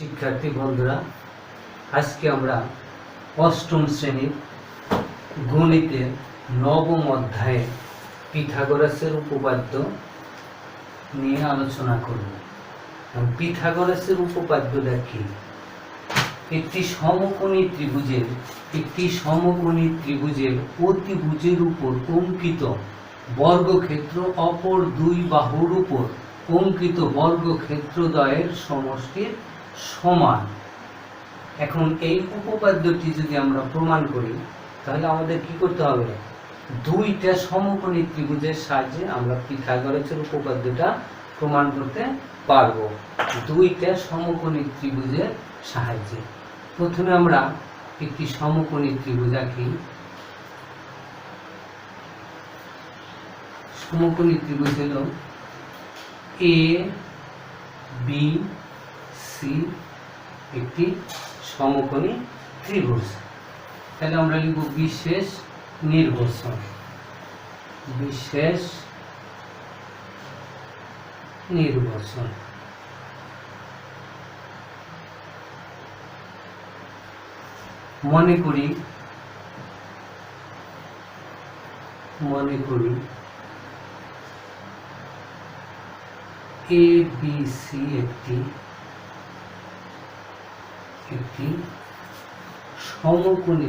শিক্ষার্থী বন্ধুরা, আজকে আমরা অষ্টম শ্রেণীর গণিতের নবম অধ্যায়ে পিথাগোরাসের উপপাদ্য নিয়ে আলোচনা করব। পিথাগোরাসের উপপাদ্যটা কি? একটি সমকোণী ত্রিভুজের অতিভুজের উপর অঙ্কিত বর্গক্ষেত্র অপর দুই বাহুর উপর অঙ্কিত বর্গক্ষেত্রদ্বয়ের সমষ্টির সমান। এখন এই উপপাদ্যটি যদি আমরা প্রমাণ করি তাহলে আমাদের কি করতে হবে? দুইটা সমকোণী ত্রিভুজের সাহায্যে আমরা পিথাগোরাসের উপপাদ্যটা প্রমাণ করতে পারবো। দুইটা সমকোণী ত্রিভুজের সাহায্যে প্রথমে আমরা একটি সমকোণী ত্রিভুজ আঁকি। সমকোণী ত্রিভুজ হলো এ বি সি, একটি সমকোণী ত্রিভুজ। তাহলে আমরা লিখব বিশেষ নির্ভরশীল। বিশেষ নির্ভরশীল মনে করি এ বি সি একটি সমকোণী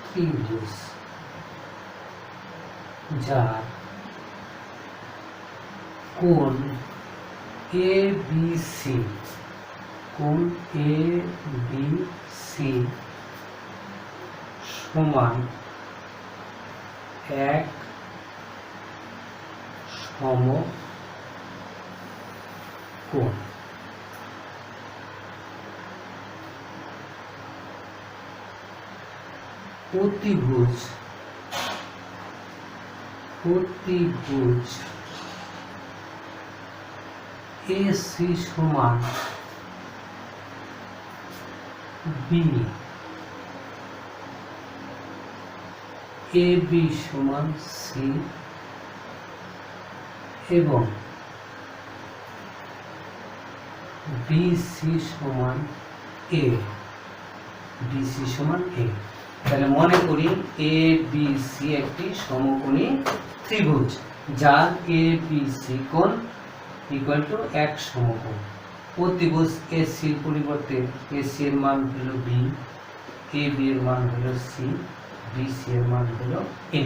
ত্রিভুজ। যার কোণ এ বি সি সমান এক সমকোণ। অতিভুজ এসি সমান বি, এ বি সমান সি এবং বিসি সমান এ। তাহলে মনে করি এ বি সি একটি সমকোণী ত্রিভুজ যার এ বি সি কোণ ইকুয়াল টু এক সমকোণ। অতিভুজ এসি এর পরিবর্তে এসি এর মান হলো বি, এ বি এর মান হলো সি, বিসি এর মান হলো এ।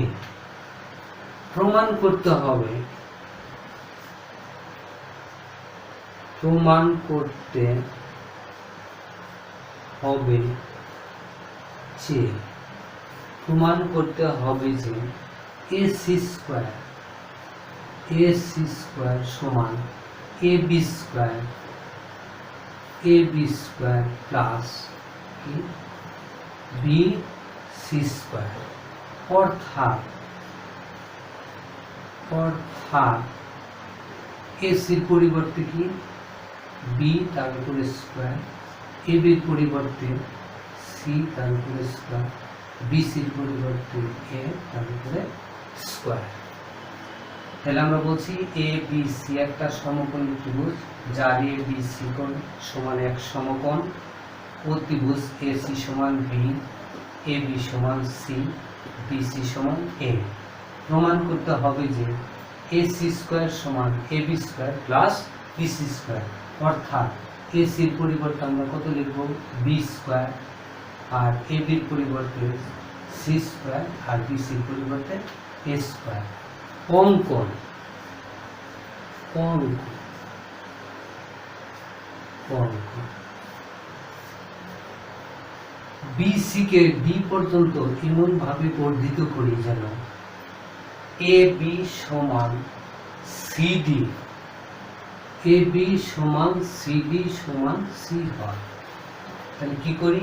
প্রমাণ করতে হবে যে এসি স্কয়ার সমান A B square plus B C square. অর্থাৎ এসির পরিবর্তে কি বি, তার উপরে স্কয়ার, এ বির পরিবর্তে সি, তার উপরে স্কয়ার, বিসির পরিবর্তে এ, তার উপরে স্কয়ার। তাহলে আমরা বলছি এ বি সি একটা সমকোণী ত্রিভুজ যার এ বি সি কোণ সমান এক সমকোণ। অতিভুজ এসি সমান বি, এ বি সমান সি, বিসি সমান এ। প্রমাণ করতে হবে যে এসি স্কয়ার সমান A B square plus BC square. অর্থাৎ এসির পরিবর্তে আমরা কত লিখব? বি স্কয়ার, আর এ বির পরিবর্তে সি স্কয়ার, আর বিসির পরিবর্তে এ স্কয়ার। অঙ্কন বিসি কে ডি পর্যন্ত এমন ভাবে বর্ধিত করি যেন এ বি সমান সিডি সমান সি হয়। তাহলে কি করি?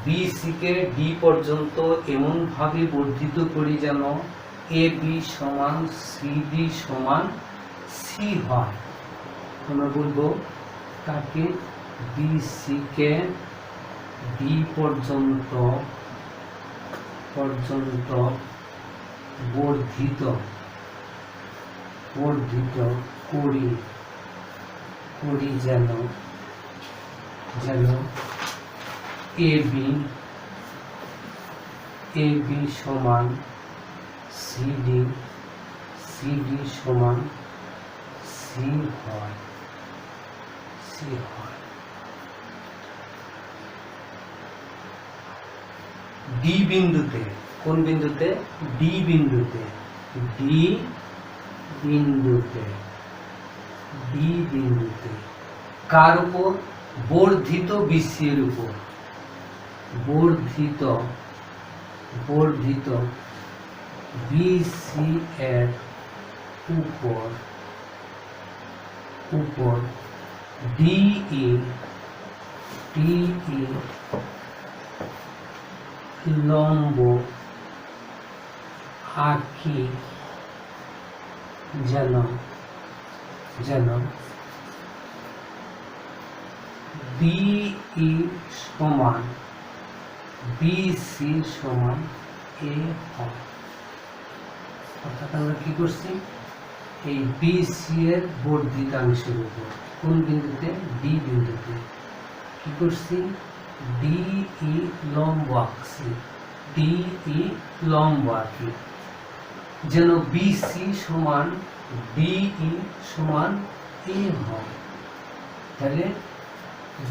বিসি কে ডি পর্যন্ত এমন ভাবে বর্ধিত করি যেন এ বি সমান সিডি সমান সি হয়। আমরা বলবো তাকে বিসি কে ডি পর্যন্ত বর্ধিত বর্ধিত করি যেন AB সমান CD সমান C হয়। ডি বিন্দুতে, কোন বিন্দুতে? ডি বিন্দুতে কার উপর? বর্ধিত BC এর উপর, বর্ধিত BC এর উপর DE লম্ব আঁকি যেন BE সমান BC সমান A হয়। অর্থাৎ আমরা কি করছি? এই BC এর বর্ধিতাংশের উপর, কোন বিন্দুতে? ডি বিন্দুতে কি করছি? DE লম্ব আঁকছি, যেন BC সমান DE সমান A হয়। তাহলে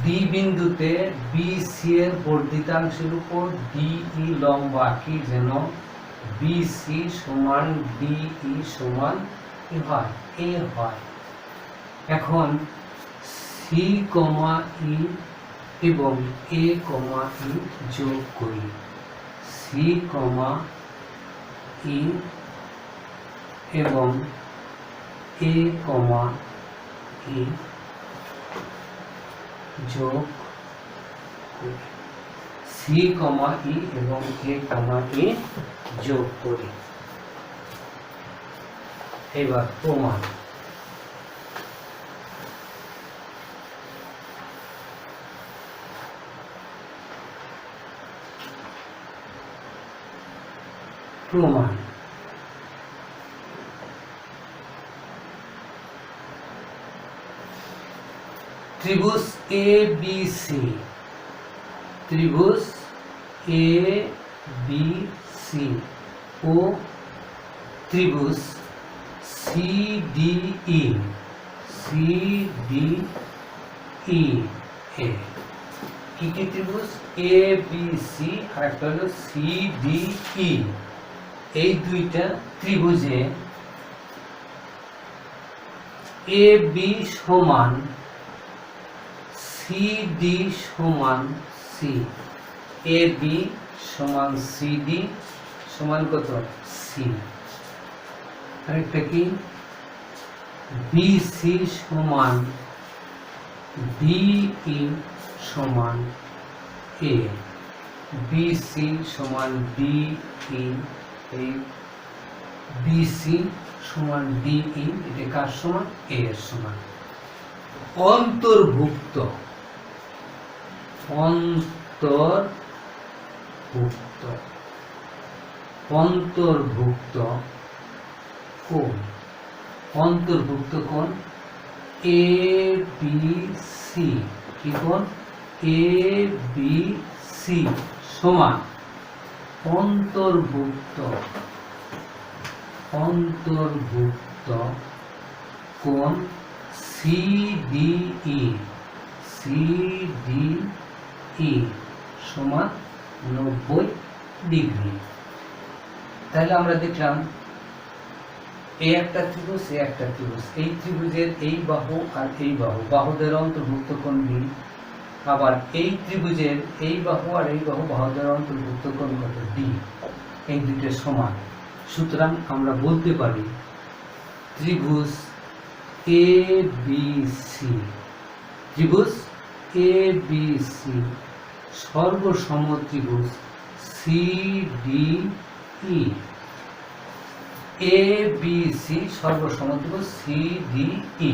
ডি বিন্দুতে BC এর বর্ধিতাংশের উপর DE লম্ব আঁকি যেন BC সমান DE সমান A হয়। এখন C, E এবং A, E যোগ করি। C, E এবং A, E যোগ করি। C, E এবং A, E যোগ করি। এবার প্রমাণ। ত্রিভুজ ABC, ও ত্রিভুজ CDE কি ত্রিভুজ? ABC আর একটা হলো CDE। এই দুইটা ত্রিভুজে AB সমান CD সমান C, AB সমান CD সমান কত? C। আরেকটা কি? BC সমান DE সমান A, BC সমান DE, এই BC সমান DE, এটা কার সমান? A এর সমান। অন্তর্ভুক্ত কোণ, ABC, কি কোণ? ABC সমান অন্তর্ভুক্ত কোণ CDE সমান 90 ডিগ্রি। তাহলে আমরা দেখলাম এই একটা ত্রিভুজ, এই ত্রিভুজের এই বাহু আর এই বাহুদের অন্তর্ভুক্ত কোণ B, আবার এই ত্রিভুজের এই বাহু আর এই বাহুদের অন্তর্ভুক্ত কোণ কত? D। এই দুটো সমান। সুতরাং আমরা বলতে পারি ত্রিভুজ ABC সর্বসম ত্রিভুজ CDE। ABC সর্বসম ত্রিভুজ CDE।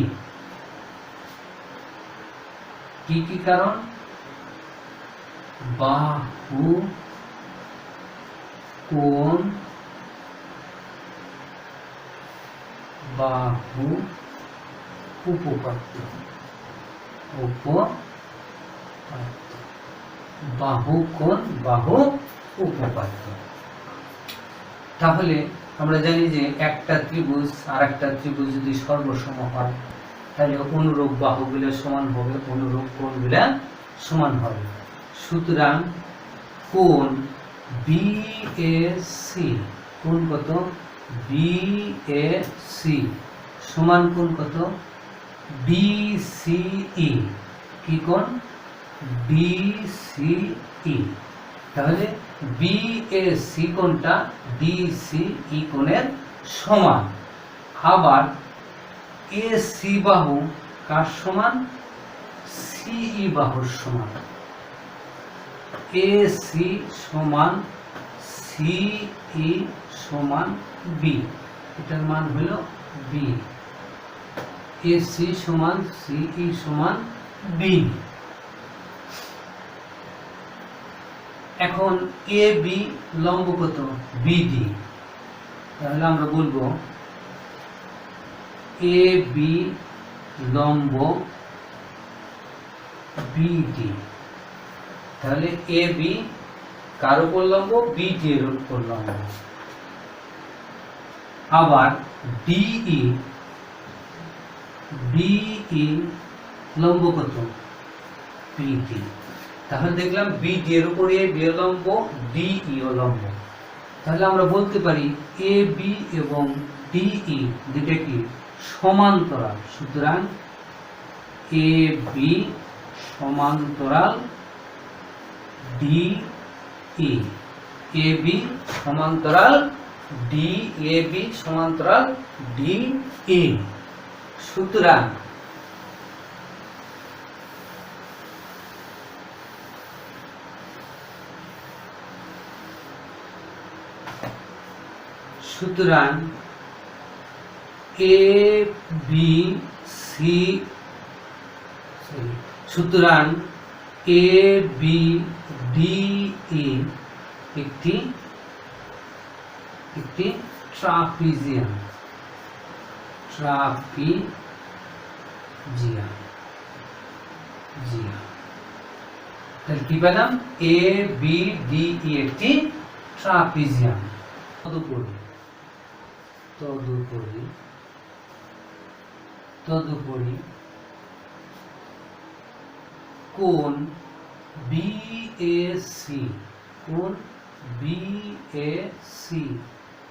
কি কারণ? বাহু কোণ বাহু উপপাদ্য, বাহু কোণ, বাহু উপপাদ্য। তাহলে আমরা জানি যে একটা ত্রিভুজ আর একটা ত্রিভুজ যদি সর্বসম হয় তাহলে অনুরূপ বাহুগুলো সমান হবে, অনুরূপ কোণগুলো সমান হবে। সুতরাং কোণ বিএসি, কোণ কত? বিএসি সমান কোণ কত? ডিসিই। কি কোণ? ডিসিই। তাহলে বিএসি কোণটা ডিসিই কোণের সমান। আবার এসি বাহু কার সমান? সিই বাহুর সমান। এসি সমান সিই সমান বি, এটার মান হলো বি। এসি সমান সিই সমান বি। এখন এ বি লম্ব কত? বিডি। তাহলে আমরা বলবো এ বি লম্ব বিডি। তাহলে এ বি কার উপর লম্ব? বিডি এর উপর লম্ব। আবার ডিই, ডিই লম্ব কত? বিডি। তাহলে দেখলাম বিডি এর উপর এ বি লম্ব, ডিই ও লম্ব। তাহলে আমরা বলতে পারি এ বি এবং ডিই দুটো কি সমান্তরাল। সুতরাং এ বি সমান্তরাল ডিই, এ বি সমান্তরাল ডি, এ বি সমান্তরাল ডিই। সুতরাং সুতরাং এ বি সি, সুতরাং এ বি ডিই একটি ট্রাপিজিয়াম, ট্রাপিজিয়াম। তাহলে কি পেলাম? এ বি ডিই একটি ট্রাপিজিয়াম। তদুপরি কোণ বিএসি, কোণ বিএসি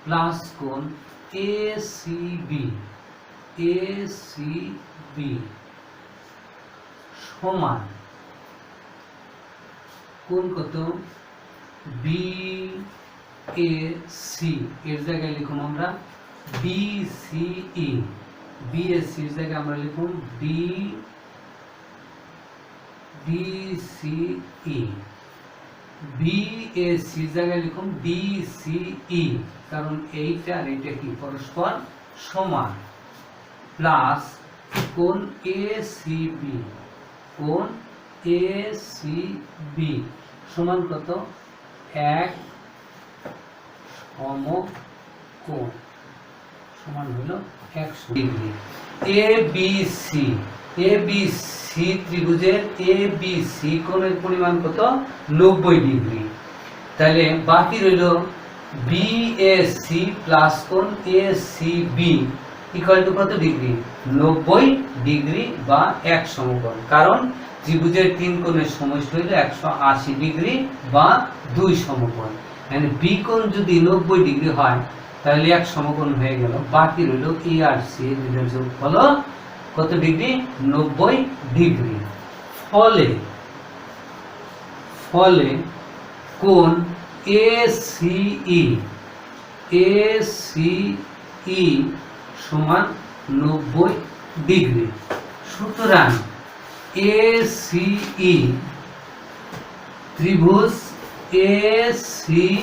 প্লাস কোণ এসিবি, এসিবি সমান কোণ কত? বিএসি এর জায়গায় লিখুন আমরা ডিসিই, বিএসসি এর জায়গায় আমরা লিখুন ডিসিই, বিএসসি এর জায়গায় লিখুন ডিসিই, কারণ এইটা আর এইটা কি পরস্পর সমান। প্লাস কোণ এসিবি, কোণ এসিবি সমান কত? এক সমকোণ সমান হলো 100 ডিগ্রি। এবিসি, এবিসি ত্রিভুজের এবিসি কোণের পরিমাণ কত? 90 ডিগ্রি। তাহলে বাকি রইল বিএসি প্লাস কোণ এসিবি ইকুয়াল টু কত ডিগ্রি? 90 ডিগ্রি বা 1 সমকোণ। কারণ ত্রিভুজের 3 কোণের সমষ্টি হলো 180 ডিগ্রি বা 2 সমকোণ। মানে বি কোণ যদি 90 ডিগ্রি হয় তাহলে 1 সমকোণ হয়ে গেল। বাকি রইল এ আর সি এর যোগফল কত ডিগ্রি? 90 ডিগ্রি। ফলে কোণ এসিই, এসিই সমান 90 ডিগ্রি। সুতরাং এসিই ত্রিভুজ এসিই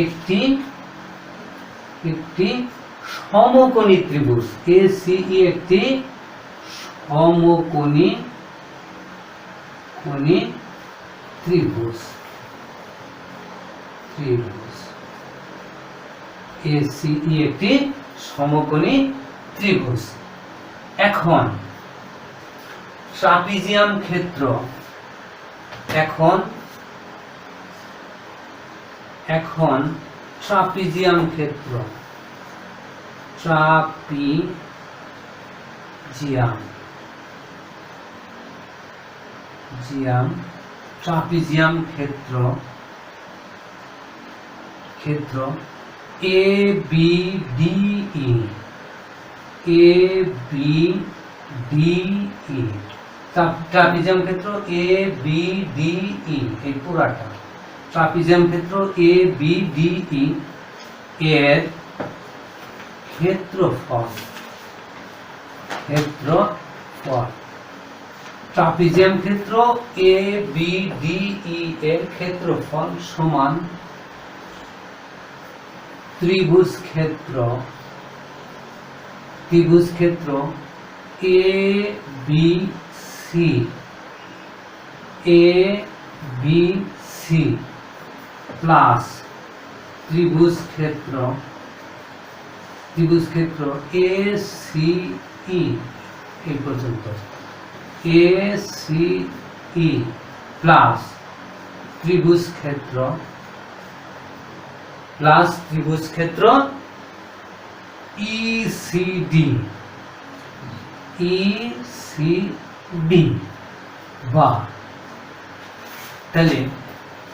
একটি সমকোণী ত্রিভুজ। এসিই একটি সমকোণী ত্রিভুজ। এসিই একটি সমকোণী ত্রিভুজ। এখন ট্রাপিজিয়াম ক্ষেত্র, এখন ট্রাপিজিয়াম ক্ষেত্র, ট্রাপিজিয়াম ক্ষেত্র A B D E, trapezium ক্ষেত্র এ বি ডি ই, এই পুরাটা ট্রাপিজিয়াম ক্ষেত্র এ বি ডি ই এর ক্ষেত্রফল, ট্রাপিজিয়াম ক্ষেত্র এ বি ডি ই এর ক্ষেত্রফল সমান ত্রিভুজ ক্ষেত্র এ বি সি প্লাস ত্রিভুজ ক্ষেত্র এ সি ই, এই পর্যন্ত এ সি ই প্লাস ত্রিভুজ ক্ষেত্র ইসিডি, বা তাহলে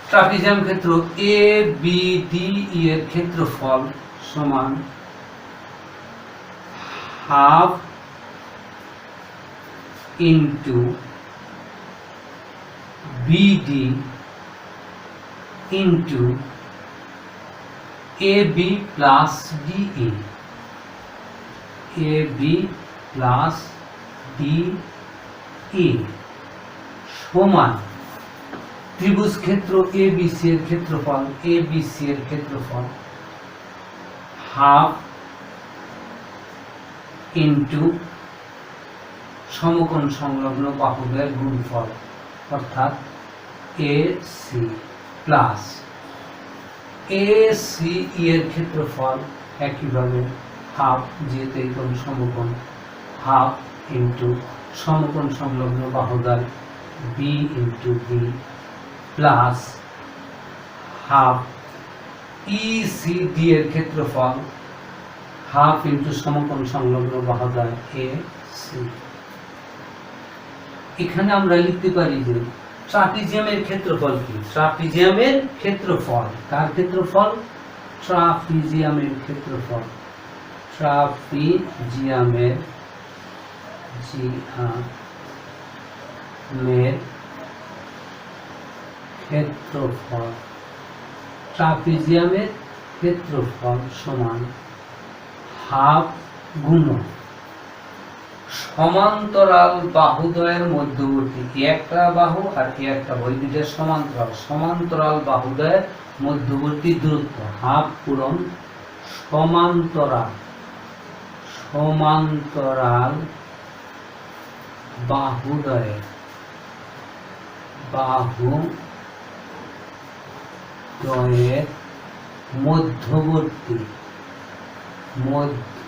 ট্রাপিজিয়াম ক্ষেত্র এ বি ডি ই এর ক্ষেত্রফল সমান half into BD into A B plus DE, সমান ত্রিভুজ ক্ষেত্র এ বি সি এর ক্ষেত্রফল হাফ ইন্টু সমকোণ সংলগ্ন বাহুদের গুণফল অর্থাৎ A C plus A C E এর ক্ষেত্রফল একইভাবে হাফ, যেহেতু এই কোণ সমকোণ, হাফ ইন্টু সমকোণ সংলগ্ন বাহুদ্বয় b into b plus half E C D এর ক্ষেত্রফল হাফ ইন্টু সমকোণ সংলগ্ন বাহুদ্বয় এ সি। এখানে আমরা লিখতে পারি যে ট্রাপিজিয়ামের ক্ষেত্রফল কি? ট্রাপিজিয়ামের ক্ষেত্রফল, কার ক্ষেত্রফল? ট্রাপিজিয়ামের ক্ষেত্রফল, ট্রাপিজিয়ামের ক্ষেত্রফল, ট্রাপিজিয়ামের ক্ষেত্রফল সমান হাফ গুণন সমান্তরাল বাহুদ্বয়ের মধ্যবর্তী একটা বাহু আর একটা বাহু, দুইটা সমান্তরাল বাহুদ্বয়ের মধ্যবর্তী দূরত্ব হাফ পূরণ সমান্তরাল বাহুদ্বয়ের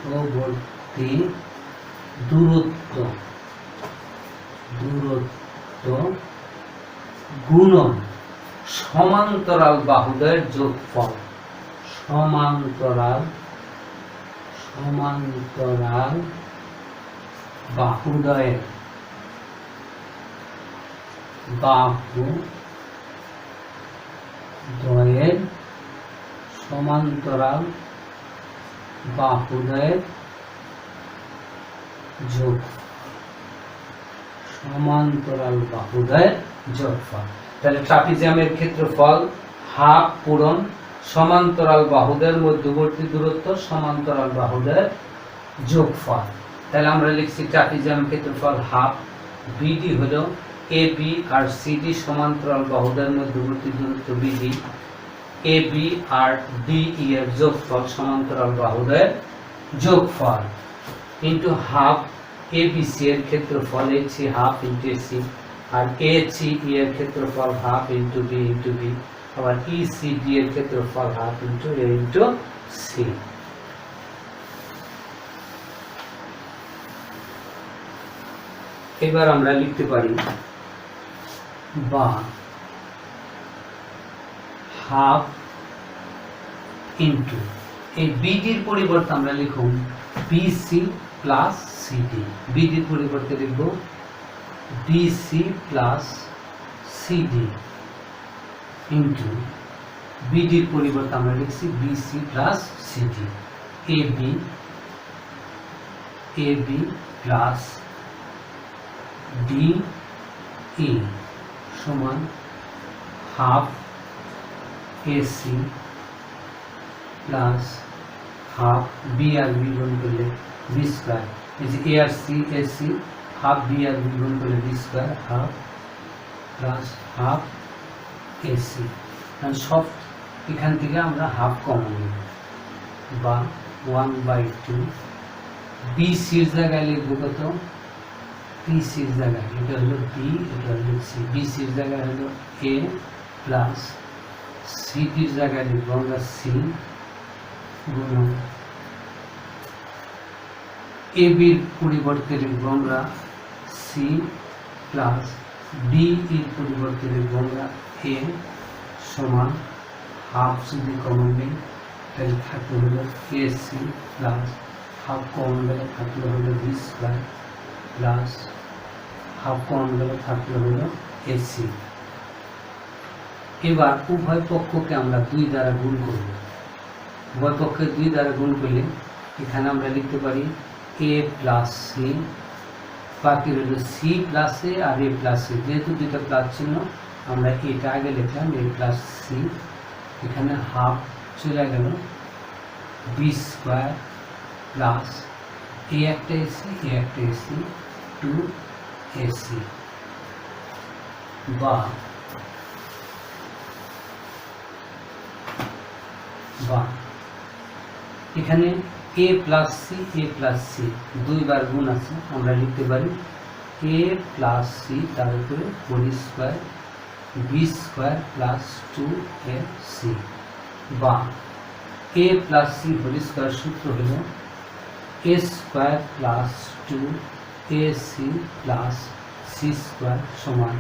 মধ্যবর্তী দূরত্ব গুণন সমান্তরাল বাহুদ্বয়ের যোগফল, সমান্তরাল বাহুদ্বয়ের সমান্তরাল বাহুদ্বয়ের যোগফল। তাহলে ট্রাপিজিয়ামের ক্ষেত্রফল হাফ পূরণ সমান্তরাল বাহুদের মধ্যবর্তী দূরত্ব সমান্তরাল বাহুদের যোগফল। তাহলে আমরা লিখছি ট্রাপিজিয়াম ক্ষেত্রফল হাফ, বিডি হলো এ বি আর সিডি সমান্তরাল বাহুদের মধ্যবর্তী দূরত্ব বিডি, এ বি আর ডিই এর যোগফল সমান্তরাল বাহুদের যোগফল into half A B C এর ক্ষেত্রফল এসি হাফ ইন্টু এসি, আর এ সি ই এর ক্ষেত্রফল হাফ ইন্টু বি, আবার ই সি ডি এর ক্ষেত্রফল হাফ ইন্টু এ ইন্টু সি। এবার আমরা লিখতে পারি বা হাফ ইন্টু এই বিডির পরিবর্তে আমরা লিখুন বিসি প্লাস সিডি। বিডির পরিবর্তে লিখব বিসি প্লাস সিডি ইন্টু বিডির পরিবর্তে আমরা লিখছি BC plus CD. AB plus DE সমান half AC plus half b আর বি গুণ করলে বি স্কোয়ার, এই যে এ আর সি এসি হাফ বি আর বি গুণ করলে b square half plus half AC. সব এখান থেকে আমরা হাফ কমন নেব বা 1/2 বি সির জায়গায় লিখব কত, বি সির জায়গায় এটা হলো বি, এটা হলো সি। বি সির জায়গায় হলো এ প্লাস সিডির জায়গায় লিখব আমরা সি গুণ এ বির পরিবর্তে লিখব আমরা সি প্লাস ডি এর পরিবর্তে লিখব আমরা এ সমান হাফ যদি কমন নেই তাহলে থাকলে হলো এসি প্লাস হাফ কমন গেলে থাকলে হলো B square plus half common গেলে থাকলে হলো এসি। এবার উভয় পক্ষকে আমরা 2 দ্বারা গুণ করব। উভয় পক্ষকে 2 দ্বারা গুণ করলে এখানে আমরা লিখতে পারি এ প্লাস সি, বাকি হলো সি প্লাস এ আর এ প্লাস সি। যেহেতু দুটো প্লাস চিহ্ন আমরা এটা আগে লিখলাম এ প্লাস সি, এখানে হাফ চলে গেল বি স্কোয়ার প্লাস এ একটা এসি এ একটা এসি 2 এসি বা এখানে এ প্লাস সি 2 বার গুণ আছে, আমরা লিখতে পারি এ প্লাস সি তার উপরে whole square b square plus 2ac বা a plus c whole square সূত্র হল a square plus 2ac plus c square সমান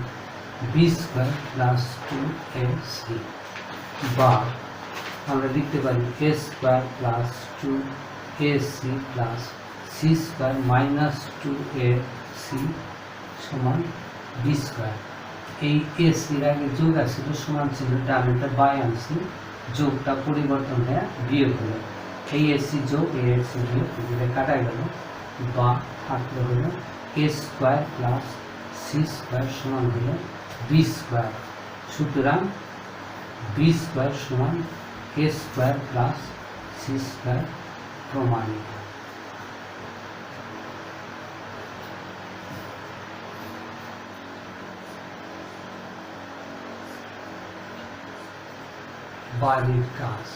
বি স্কোয়ার প্লাস 2ac বা আমরা লিখতে পারি a square plus 2ac plus c square minus 2ac সমান b square. এই এসির আগে যোগ আসছিল সমান ছিল, ডানটা বাই আনছি, যোগটা পরিবর্তন হয়ে বিয়োগ হলো, এই এসি যোগ এই এসি বিয়োগ এগুলো কাটা গেল বা থাকলে হলো এ স্কোয়ার প্লাস সি স্কোয়ার সমান হলো বি স্কোয়ার। সুতরাং বি স্কোয়ার সমান এ স্কোয়ার প্লাস সি স্কোয়ার প্রমাণিত। বাড়ির কাজ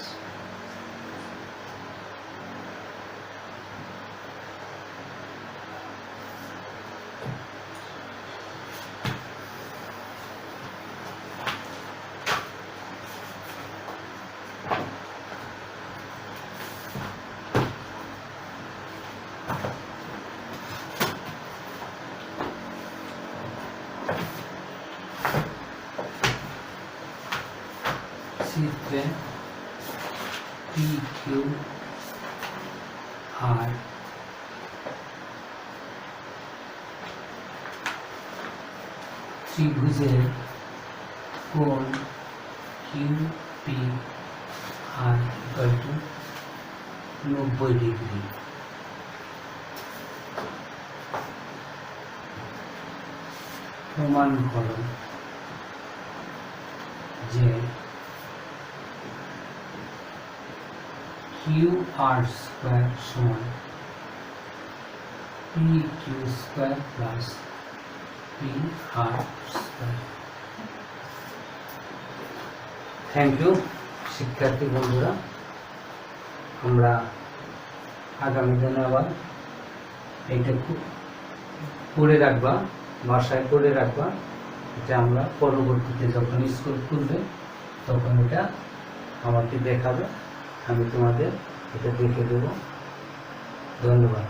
চিত্রে PQ আর ত্রিভুজের কোণ QP আর 90 ডিগ্রি। প্রমাণ করো যে QR স্কয়ার সমান PQ square plus PR square. Thank you শিক্ষার্থী বন্ধুরা, আমরা আগামী দিনে আবার এইটা করে রাখবা, বাসায় করে রাখবা, যে আমরা পরবর্তীতে যখন স্কুল খুলবে তখন এটা আমাকে দেখাবে, আমি তোমাদের এটা দেখে দেব। ধন্যবাদ।